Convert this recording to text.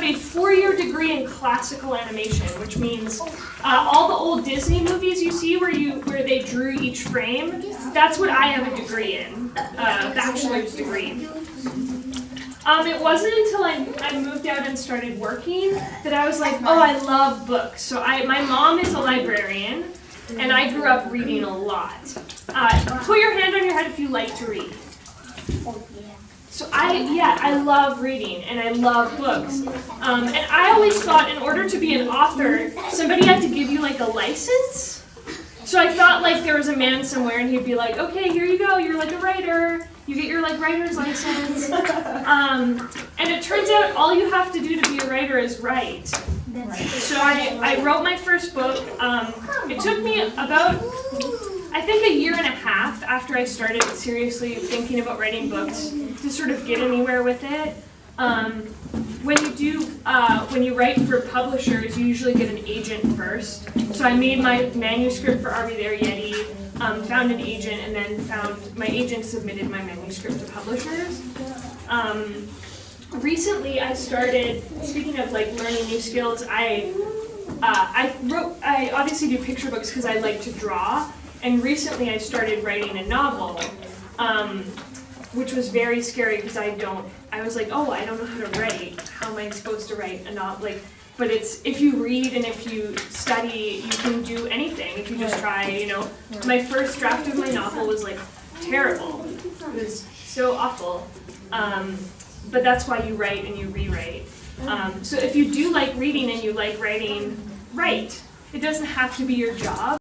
have a 4-year degree in classical animation, which means all the old Disney movies you see where they drew each frame, that's what I have a degree in, bachelor's degree. It wasn't until I moved out and started working that I was like, oh, I love books. So my mom is a librarian, and I grew up reading a lot. Put your hand on your head if you like to read. So I love reading, and I love books. And I always thought in order to be an author, somebody had to give you like a license. So I thought like there was a man somewhere, and he'd be like, okay, here you go, you're like a writer. You get your like writer's license. And it turns out all you have to do to be a writer is write. So I wrote my first book. It took me about, I think, a year and a half after I started seriously thinking about writing books to sort of get anywhere with it. When you write for publishers, you usually get an agent first. So I made my manuscript for Are We There Yeti, found an agent, and then my agent submitted my manuscript to publishers. Recently, I started, speaking of like learning new skills, I obviously do picture books because I like to draw, and recently I started writing a novel, which was very scary because I was like, oh, I don't know how to write. How am I supposed to write a novel? But it's, if you read and if you study, you can do anything if you just try, you know. My first draft of my novel was like terrible. It was so awful. But that's why you write and you rewrite. So if you do like reading and you like writing, write. It doesn't have to be your job.